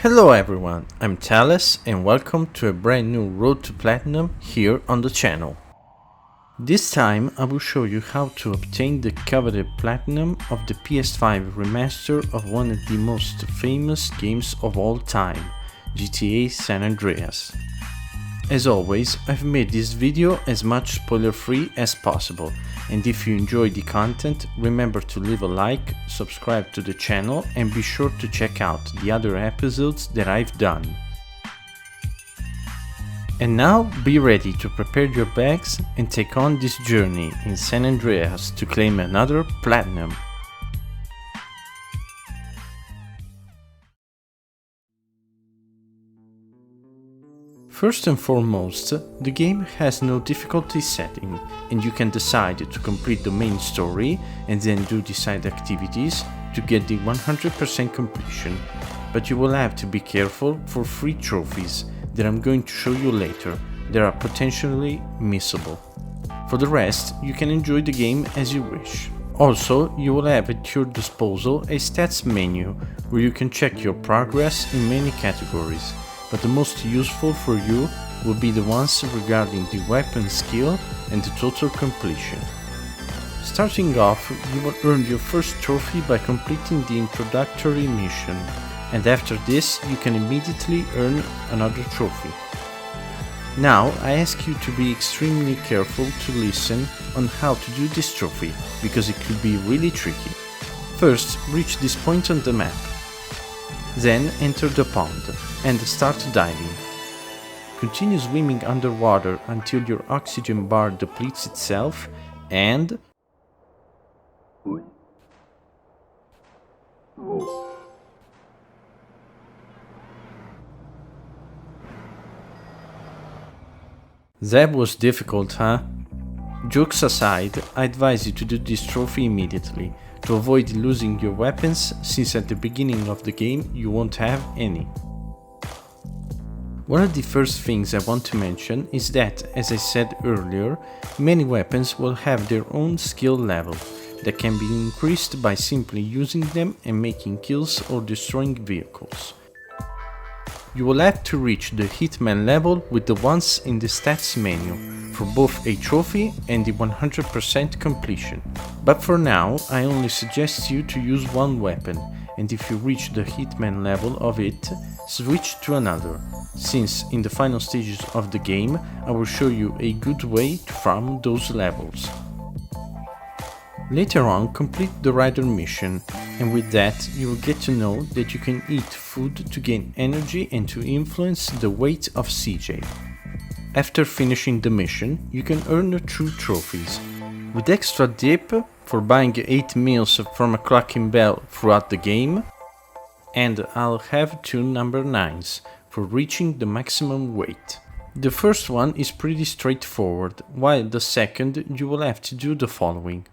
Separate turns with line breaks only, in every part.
Hello everyone, I'm Thales and welcome to a brand new Road to Platinum here on the channel. This time I will show you how to obtain the coveted Platinum of the PS5 remaster of one of the most famous games of all time, GTA San Andreas. As always, I've made this video as much spoiler free as possible, and if you enjoy the content, remember to leave a like, subscribe to the channel and be sure to check out the other episodes that I've done. And now be ready to prepare your bags and take on this journey in San Andreas to claim another Platinum. First and foremost, the game has no difficulty setting, and you can decide to complete the main story and then do the side activities to get the 100% completion, but you will have to be careful for free trophies that I'm going to show you later that are potentially missable. For the rest, you can enjoy the game as you wish. Also, you will have at your disposal a stats menu where you can check your progress in many categories, but the most useful for you will be the ones regarding the weapon skill and the total completion. Starting off, you will earn your first trophy by completing the introductory mission, and after this you can immediately earn another trophy. Now I ask you to be extremely careful to listen on how to do this trophy, because it could be really tricky. First, reach this point on the map. Then enter the pond and start diving. Continue swimming underwater until your oxygen bar depletes itself and... That was difficult, huh? Jokes aside, I advise you to do this trophy immediately, to avoid losing your weapons, since at the beginning of the game you won't have any. One of the first things I want to mention is that, as I said earlier, many weapons will have their own skill level, that can be increased by simply using them and making kills or destroying vehicles. You will have to reach the Hitman level with the ones in the stats menu, for both a trophy and the 100% completion. But for now, I only suggest you to use one weapon, and if you reach the Hitman level of it, switch to another, since in the final stages of the game I will show you a good way to farm those levels. Later on, complete the rider mission, and with that you will get to know that you can eat food to gain energy and to influence the weight of CJ. After finishing the mission, you can earn true trophies, with extra dip for buying 8 meals from a clocking bell throughout the game, and I'll have 2 number 9s for reaching the maximum weight. The first one is pretty straightforward, while the second you will have to do the following.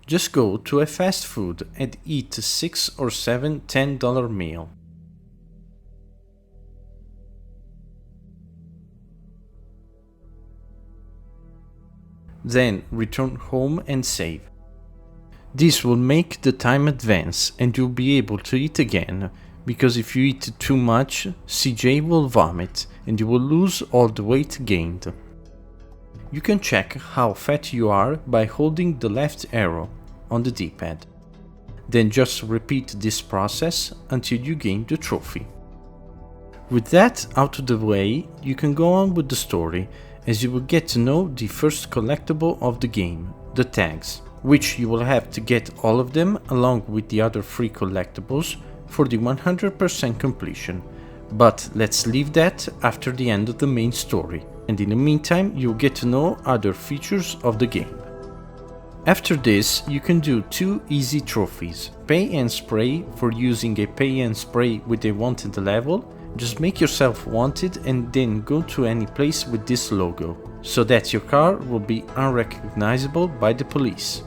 Just go to a fast food and eat 6 or 7 $10 meal. Then return home and save. This will make the time advance and you'll be able to eat again, because if you eat too much, CJ will vomit and you will lose all the weight gained. You can check how fat you are by holding the left arrow on the D-pad. Then just repeat this process until you gain the trophy. With that out of the way, you can go on with the story, as you will get to know the first collectible of the game, the tags, which you will have to get all of them along with the other free collectibles for the 100% completion. But let's leave that after the end of the main story, and in the meantime you'll get to know other features of the game. After this, you can do 2 easy trophies: pay and spray for using a pay and spray with a wanted level. Just make yourself wanted and then go to any place with this logo, so that your car will be unrecognizable by the police.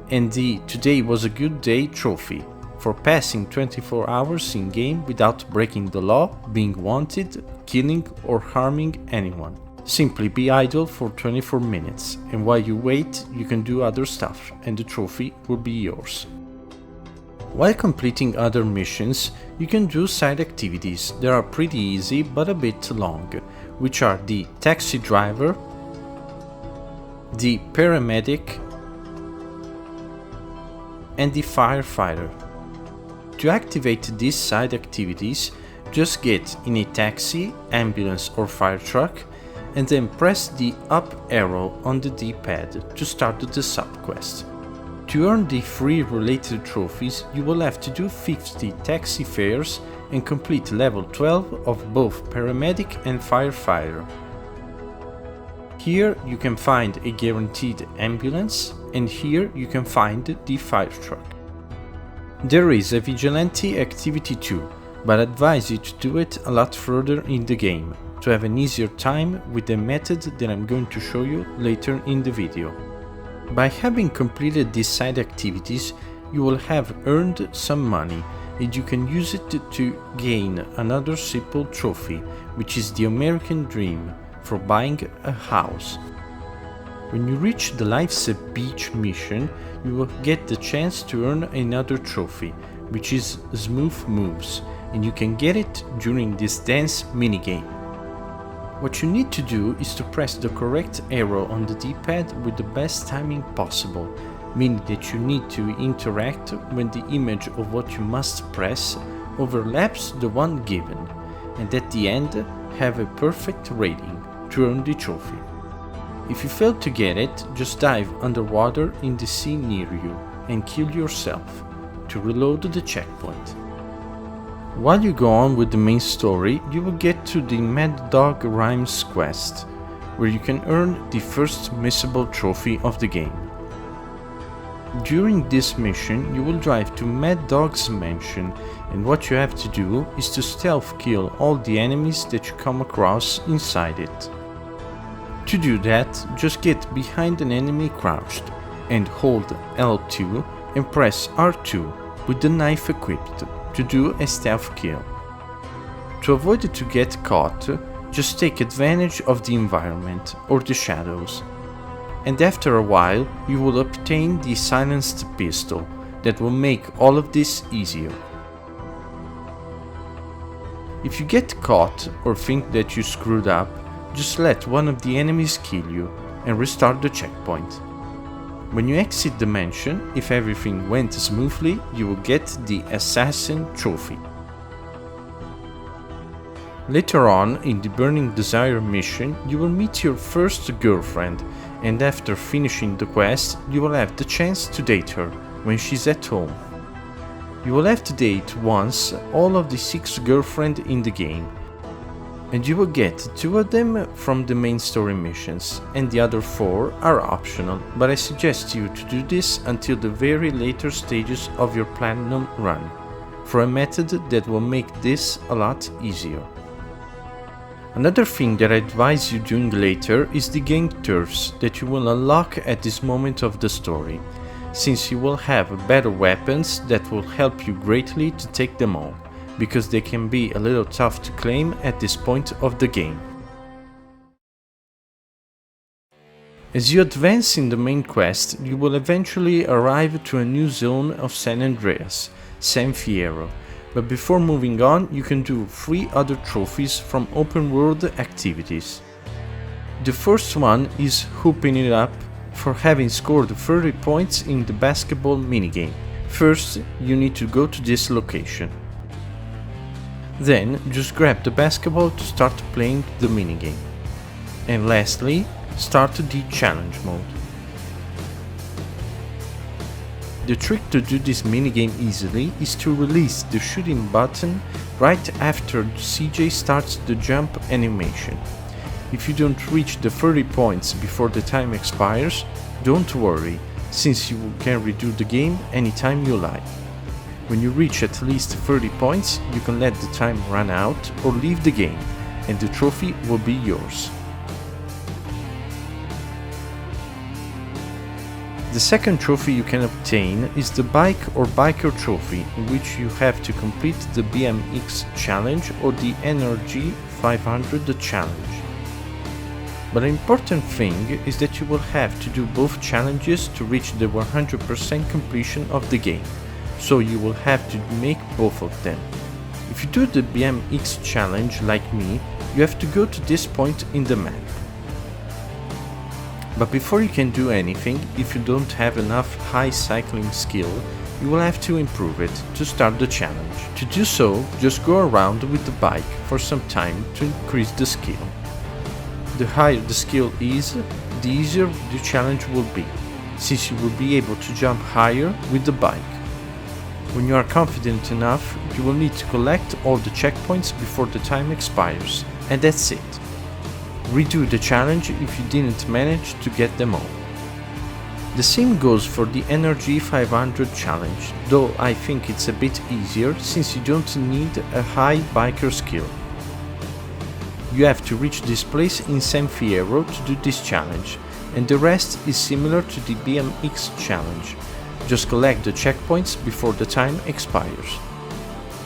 And the Today was a good day trophy, for passing 24 hours in game without breaking the law, being wanted, killing or harming anyone. Simply be idle for 24 minutes, and while you wait you can do other stuff and the trophy will be yours. While completing other missions, you can do side activities that are pretty easy but a bit long, which are the taxi driver, the paramedic, and the firefighter. To activate these side activities, just get in a taxi, ambulance or fire truck and then press the up arrow on the D-pad to start the subquest. To earn the free related trophies, you will have to do 50 taxi fares and complete level 12 of both paramedic and firefighter. Here you can find a guaranteed ambulance, and here you can find the fire truck. There is a vigilante activity too, but I advise you to do it a lot further in the game, to have an easier time with the method that I'm going to show you later in the video. By having completed these side activities, you will have earned some money, and you can use it to gain another simple trophy, which is the American Dream, for buying a house. When you reach the Life's a Beach mission, you will get the chance to earn another trophy, which is Smooth Moves, and you can get it during this dance minigame. What you need to do is to press the correct arrow on the D-pad with the best timing possible, meaning that you need to interact when the image of what you must press overlaps the one given, and at the end have a perfect rating to earn the trophy. If you fail to get it, just dive underwater in the sea near you and kill yourself to reload the checkpoint. While you go on with the main story, you will get to the Mad Dog Rhymes quest, where you can earn the first missable trophy of the game. During this mission, you will drive to Mad Dog's mansion, and what you have to do is to stealth kill all the enemies that you come across inside it. To do that, just get behind an enemy crouched, and hold L2 and press R2 with the knife equipped to do a stealth kill. To avoid to get caught, just take advantage of the environment or the shadows, and after a while you will obtain the silenced pistol that will make all of this easier. If you get caught or think that you screwed up, just let one of the enemies kill you and restart the checkpoint. When you exit the mansion, if everything went smoothly, you will get the Assassin Trophy. Later on, in the Burning Desire mission, you will meet your first girlfriend, and after finishing the quest, you will have the chance to date her when she's at home. You will have to date once all of the 6 girlfriends in the game, and you will get 2 of them from the main story missions, and the other 4 are optional, but I suggest you to do this until the very later stages of your platinum run, for a method that will make this a lot easier. Another thing that I advise you doing later is the game turfs that you will unlock at this moment of the story, since you will have better weapons that will help you greatly to take them all, because they can be a little tough to claim at this point of the game. As you advance in the main quest, you will eventually arrive to a new zone of San Andreas, San Fierro, but before moving on you can do 3 other trophies from open world activities. The first one is hooping it up for having scored 30 points in the basketball minigame. First, you need to go to this location. Then, just grab the basketball to start playing the minigame. And lastly, start the challenge mode. The trick to do this minigame easily is to release the shooting button right after CJ starts the jump animation. If you don't reach the 30 points before the time expires, don't worry, since you can redo the game anytime you like. When you reach at least 30 points, you can let the time run out or leave the game, and the trophy will be yours. The second trophy you can obtain is the Bike or Biker trophy, in which you have to complete the BMX challenge or the NRG 500 challenge. But an important thing is that you will have to do both challenges to reach the 100% completion of the game, so you will have to make both of them. If you do the BMX challenge like me, you have to go to this point in the map. But before you can do anything, if you don't have enough high cycling skill, you will have to improve it to start the challenge. To do so, just go around with the bike for some time to increase the skill. The higher the skill is, the easier the challenge will be, since you will be able to jump higher with the bike. When you are confident enough, you will need to collect all the checkpoints before the time expires, and that's it. Redo the challenge if you didn't manage to get them all. The same goes for the Energy 500 challenge, though I think it's a bit easier since you don't need a high biker skill. You have to reach this place in San Fierro to do this challenge, and the rest is similar to the BMX challenge. Just collect the checkpoints before the time expires.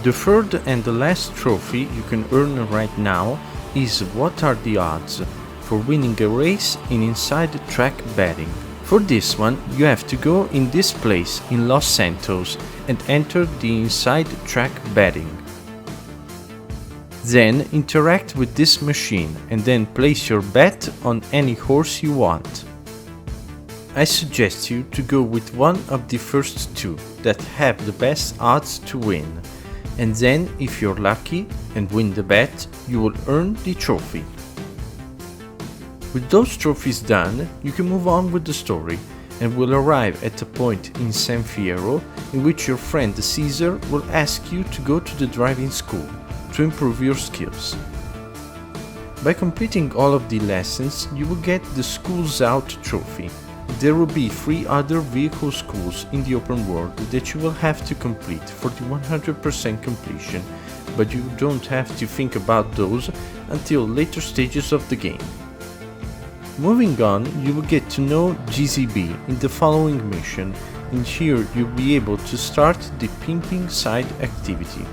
The third and the last trophy you can earn right now is what are the odds for winning a race in inside track betting. For this one, you have to go in this place in Los Santos and enter the inside track betting. Then interact with this machine and then place your bet on any horse you want. I suggest you to go with one of the first two that have the best odds to win, and then if you're lucky and win the bet, you will earn the trophy. With those trophies done, you can move on with the story and will arrive at a point in San Fierro in which your friend Caesar will ask you to go to the driving school to improve your skills. By completing all of the lessons, you will get the Schools Out trophy. There will be 3 other vehicle schools in the open world that you will have to complete for the 100% completion, but you don't have to think about those until later stages of the game. Moving on, you will get to know GZB in the following mission, and here you'll be able to start the pimping side activity.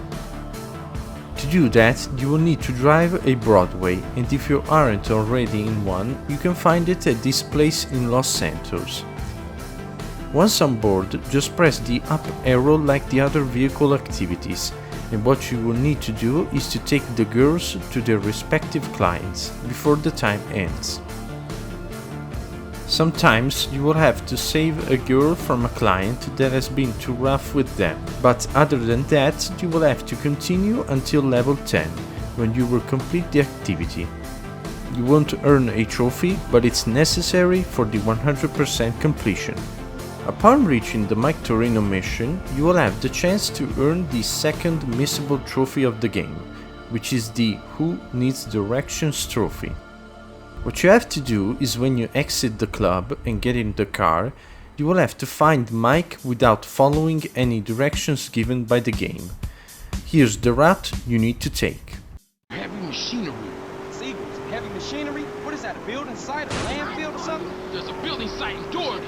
To do that, you will need to drive a Broadway, and if you aren't already in one, you can find it at this place in Los Santos. Once on board, just press the up arrow like the other vehicle activities, and what you will need to do is to take the girls to their respective clients before the time ends. Sometimes you will have to save a girl from a client that has been too rough with them, but other than that you will have to continue until level 10, when you will complete the activity. You won't earn a trophy, but it's necessary for the 100% completion. Upon reaching the Mike Torino mission, you will have the chance to earn the second missable trophy of the game, which is the Who Needs Directions trophy. What you have to do is when you exit the club and get in the car, you will have to find Mike without following any directions given by the game. Here's the route you need to take.
Heavy machinery.
Seagulls, heavy machinery? What is that, a building site, a landfill or something?
There's a building site in Doherty.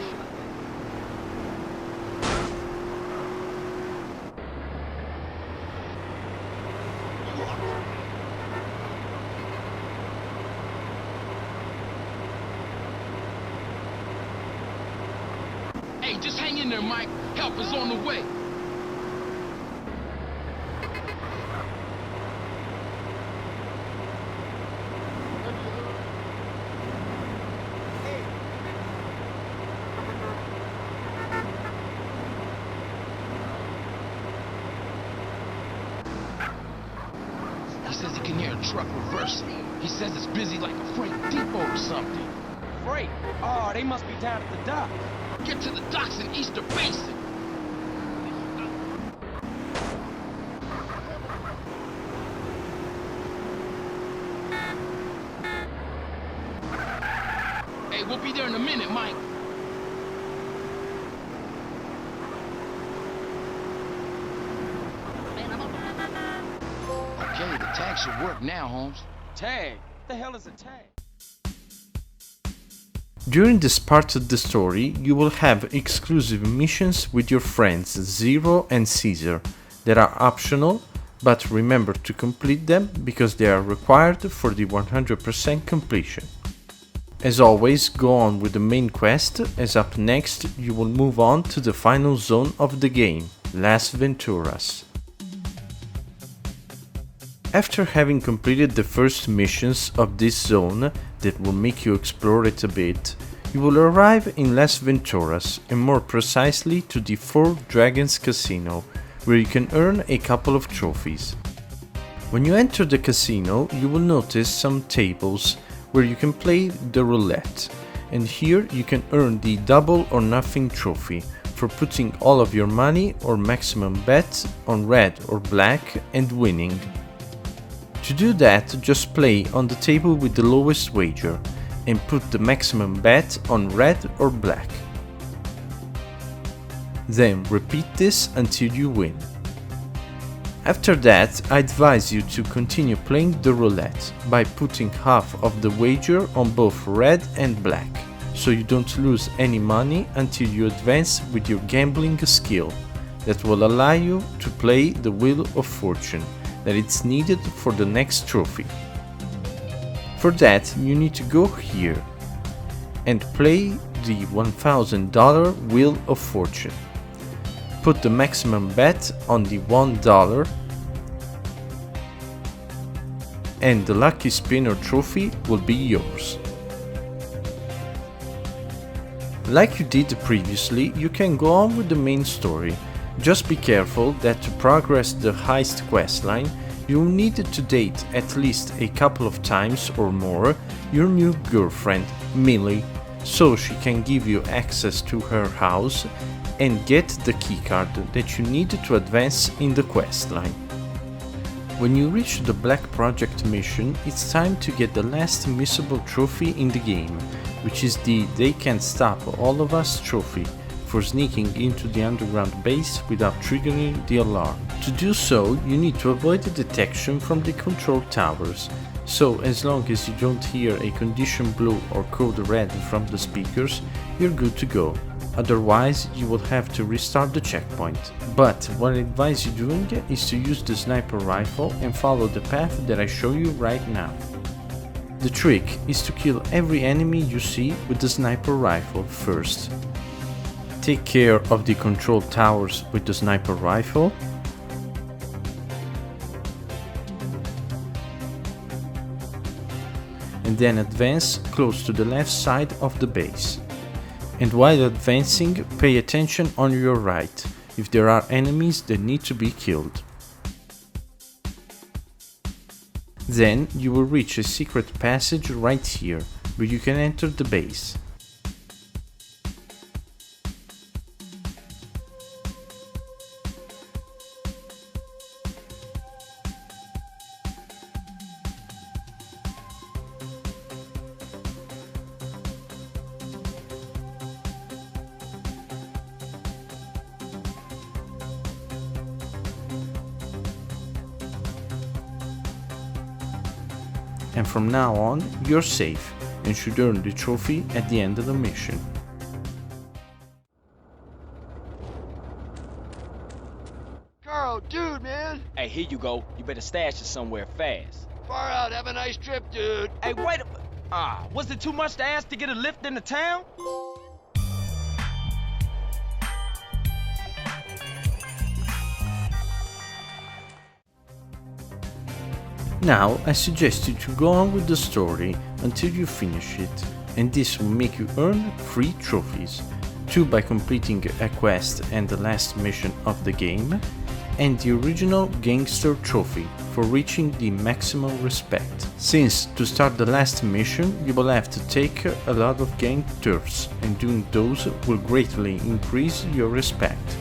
Hey, just hang in there, Mike. Help is on the way. He says he can hear a truck reversing. He says it's busy like a freight depot or something.
Freight? Oh, they must be down at the dock.
Get to the docks in Easter Basin. Hey, we'll be there in a minute, Mike. Okay, the tag should work now, Holmes.
Tag? What the hell is a tag?
During this part of the story, you will have exclusive missions with your friends Zero and Caesar that are optional, but remember to complete them because they are required for the 100% completion. As always, go on with the main quest, as up next you will move on to the final zone of the game. Las Venturas. After having completed the first missions of this zone that will make you explore it a bit, you will arrive in Las Venturas, and more precisely to the Four Dragons Casino, where you can earn a couple of trophies. When you enter the casino, you will notice some tables where you can play the roulette, and here you can earn the double or nothing trophy for putting all of your money or maximum bet on red or black and winning. To do that, just play on the table with the lowest wager and put the maximum bet on red or black. Then repeat this until you win. After that, I advise you to continue playing the roulette by putting half of the wager on both red and black, so you don't lose any money until you advance with your gambling skill that will allow you to play the Wheel of Fortune that it's needed for the next trophy. For that, you need to go here and play the $1,000 Wheel of Fortune. Put the maximum bet on the $1 and the lucky spinner trophy will be yours. Like you did previously, you can go on with the main story. Just be careful that to progress the heist questline, you will need to date at least a couple of times or more your new girlfriend, Millie, so she can give you access to her house and get the keycard that you need to advance in the questline. When you reach the Black Project mission, it's time to get the last missable trophy in the game, which is the They Can't Stop All of Us trophy, for sneaking into the underground base without triggering the alarm. To do so, you need to avoid the detection from the control towers, so as long as you don't hear a condition blue or code red from the speakers, you're good to go. Otherwise, you will have to restart the checkpoint. But what I advise you doing is to use the sniper rifle and follow the path that I show you right now. The trick is to kill every enemy you see with the sniper rifle first. Take care of the control towers with the sniper rifle. And then advance close to the left side of the base. And while advancing, pay attention on your right if there are enemies that need to be killed. Then you will reach a secret passage right here, where you can enter the base. And from now on, you're safe and should earn the trophy at the end of the mission.
Carl, dude, man!
Hey, here you go. You better stash it somewhere fast.
Far out, have a nice trip, dude!
Hey, wait was it too much to ask to get a lift into town?
Now, I suggest you to go on with the story until you finish it, and this will make you earn 3 trophies, 2 by completing a quest and the last mission of the game, and the original gangster trophy for reaching the maximum respect. Since to start the last mission you will have to take a lot of gang turfs, and doing those will greatly increase your respect.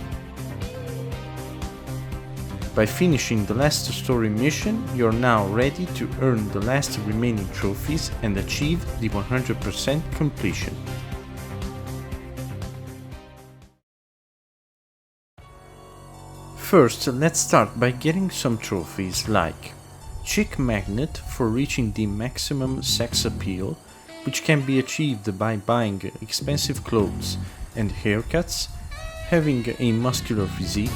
By finishing the last story mission, you are now ready to earn the last remaining trophies and achieve the 100% completion. First, let's start by getting some trophies like Chick Magnet for reaching the maximum sex appeal, which can be achieved by buying expensive clothes and haircuts, having a muscular physique,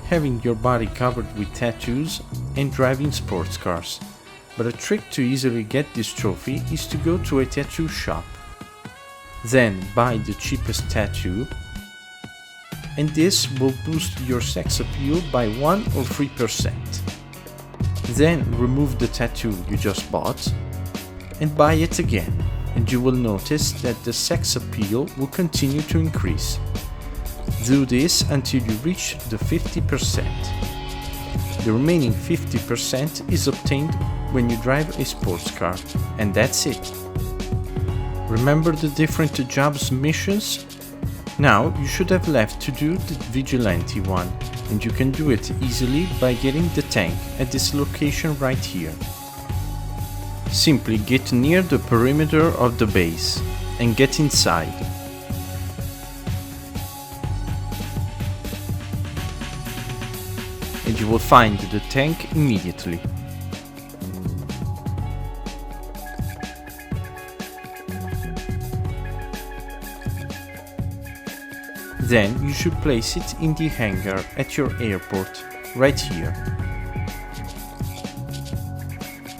having your body covered with tattoos, and driving sports cars. But a trick to easily get this trophy is to go to a tattoo shop. Then buy the cheapest tattoo, and this will boost your sex appeal by 1 or 3%. Then remove the tattoo you just bought and buy it again, and you will notice that the sex appeal will continue to increase. Do this until you reach the 50%. The remaining 50% is obtained when you drive a sports car, and that's it. Remember the different jobs missions? Now you should have left to do the vigilante one, and you can do it easily by getting the tank at this location right here. Simply get near the perimeter of the base and get inside. And you will find the tank immediately. Then you should place it in the hangar at your airport, right here.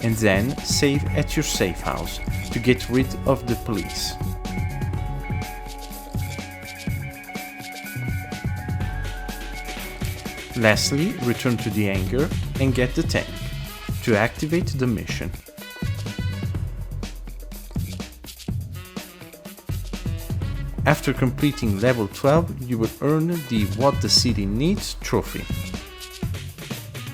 And then save at your safe house to get rid of the police. Lastly, return to the hangar and get the tank to activate the mission. After completing level 12, you will earn the What the City Needs trophy.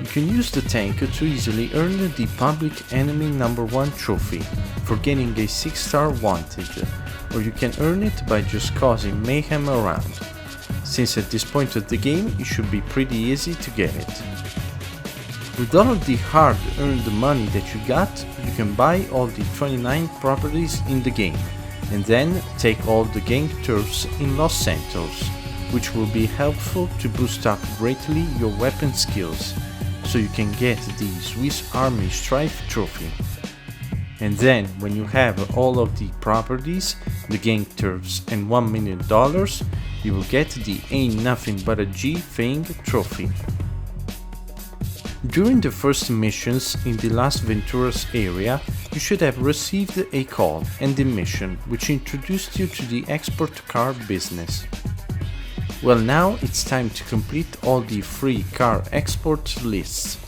You can use the tank to easily earn the Public Enemy number 1 trophy for getting a 6-star wanted, or you can earn it by just causing mayhem around, since at this point of the game it should be pretty easy to get it. With all of the hard-earned money that you got, you can buy all the 29 properties in the game, and then take all the gang turfs in Los Santos, which will be helpful to boost up greatly your weapon skills, so you can get the Swiss Army Strife trophy. And then, when you have all of the properties, the gang turfs and $1 million, you will get the Ain't Nothing But a G Thing trophy. During the first missions in the Las Venturas area, you should have received a call and a mission which introduced you to the export car business. Well, now it's time to complete all the free car export lists.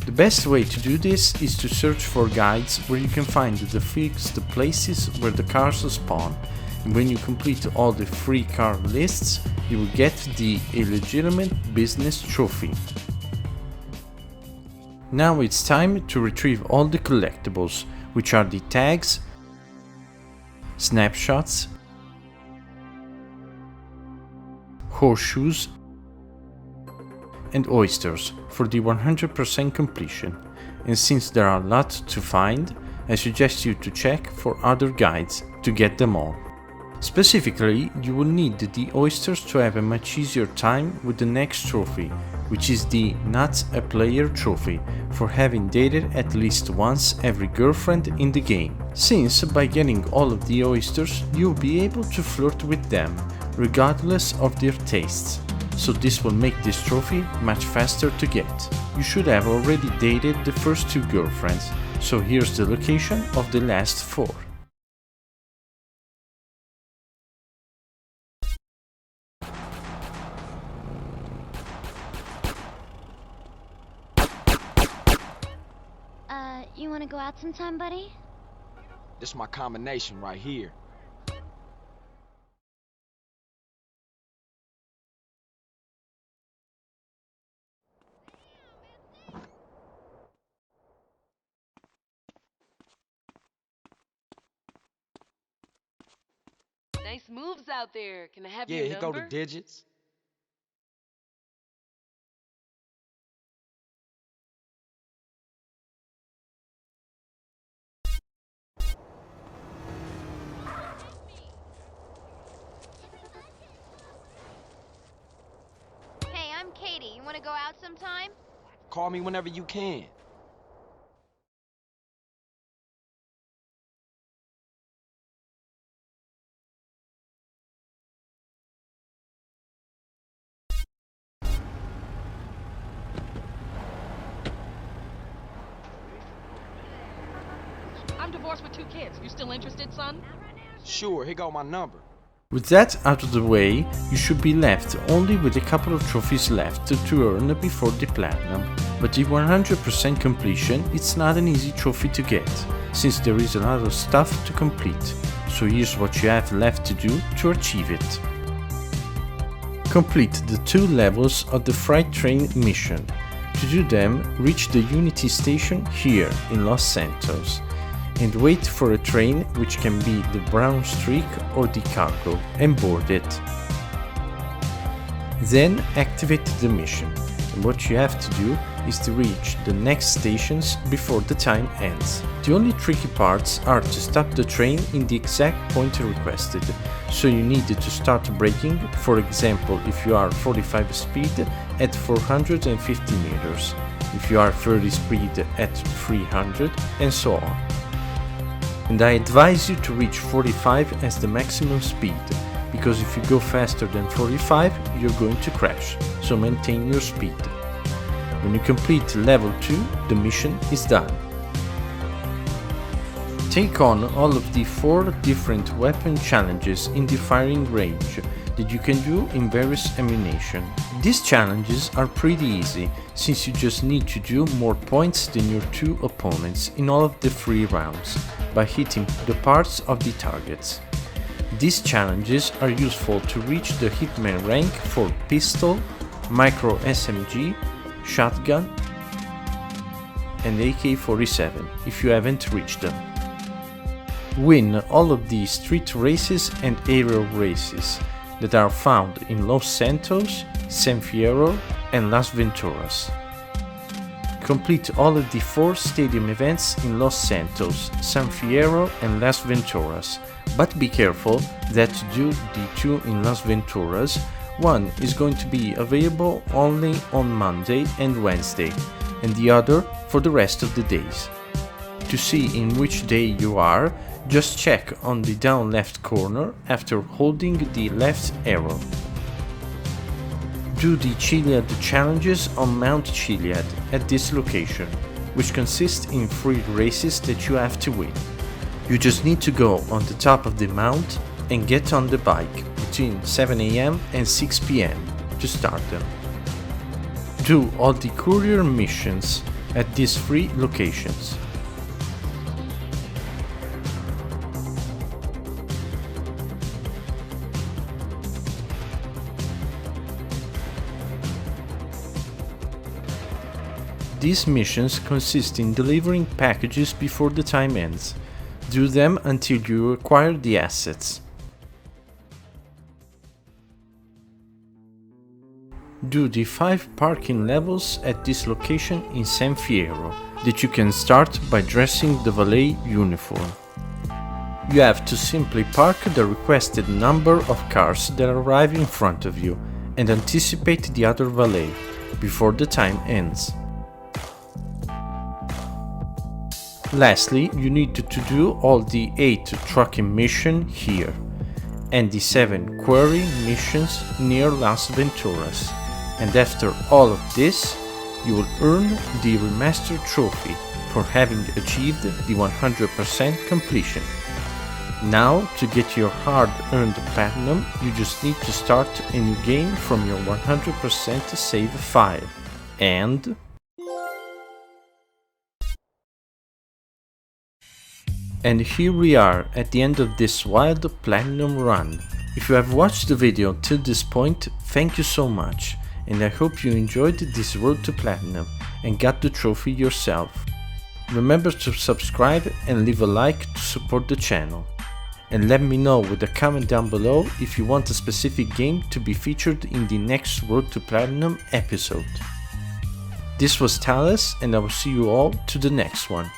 The best way to do this is to search for guides where you can find the fixed places where the cars spawn, and when you complete all the free car lists, you will get the Illegitimate Business trophy. Now it's time to retrieve all the collectibles, which are the tags, snapshots, horseshoes, and oysters for the 100% completion. And since there are a lot to find, I suggest you to check for other guides to get them all. Specifically, you will need the oysters to have a much easier time with the next trophy, which is the Not a Player trophy, for having dated at least once every girlfriend in the game, since by getting all of the oysters you'll be able to flirt with them, regardless of their tastes, so this will make this trophy much faster to get. You should have already dated the first 2 girlfriends, so here's the location of the last 4.
You wanna go out sometime, buddy?
This my combination right here.
Nice moves out there. Can I have
Yeah,
your
here
number?
go the digits.
Hey, I'm Katie. You wanna go out sometime?
Call me whenever you can.
I'm divorced with 2 kids. You still interested, son?
Sure, here go my number.
With that out of the way, you should be left only with a couple of trophies left to earn before the platinum. But the 100% completion, it's not an easy trophy to get, since there is a lot of stuff to complete. So here's what you have left to do to achieve it. Complete the 2 levels of the freight train mission. To do them, reach the Unity station here in Los Santos and wait for a train, which can be the brown streak or the cargo, and board it. Then activate the mission, and what you have to do is to reach the next stations before the time ends. The only tricky parts are to stop the train in the exact point requested, so you need to start braking, for example if you are 45 speed at 450 meters, if you are 30 speed at 300, and so on. And I advise you to reach 45 as the maximum speed, because if you go faster than 45 you're going to crash, so maintain your speed. When you complete level 2, the mission is done. Take on all of the 4 different weapon challenges in the firing range that you can do in various ammunition. These challenges are pretty easy, since you just need to do more points than your 2 opponents in all of the 3 rounds, by hitting the parts of the targets. These challenges are useful to reach the Hitman rank for pistol, micro SMG, shotgun and AK-47 if you haven't reached them. Win all of the street races and aerial races that are found in Los Santos, San Fierro and Las Venturas. Complete all of the 4 stadium events in Los Santos, San Fierro and Las Venturas, but be careful that to do the 2 in Las Venturas, one is going to be available only on Monday and Wednesday, and the other for the rest of the days. To see in which day you are, just check on the down left corner after holding the left arrow. Do the Chiliad challenges on Mount Chiliad at this location, which consists in 3 races that you have to win. You just need to go on the top of the mount and get on the bike between 7 AM and 6 PM to start them. Do all the courier missions at these 3 locations. These missions consist in delivering packages before the time ends. Do them until you acquire the assets. Do the 5 parking levels at this location in San Fierro that you can start by dressing the valet uniform. You have to simply park the requested number of cars that arrive in front of you and anticipate the other valet before the time ends. Lastly, you need to do all the 8 trucking missions here and the 7 quarry missions near Las Venturas, and after all of this you will earn the remastered trophy for having achieved the 100% completion. Now, to get your hard-earned platinum, you just need to start a new game from your 100% save file, and here we are at the end of this wild platinum run. If you have watched the video till this point, thank you so much, and I hope you enjoyed this road to platinum and got the trophy yourself. Remember to subscribe and leave a like to support the channel. And let me know with a comment down below if you want a specific game to be featured in the next Road to Platinum episode. This was Thales, and I will see you all to the next one.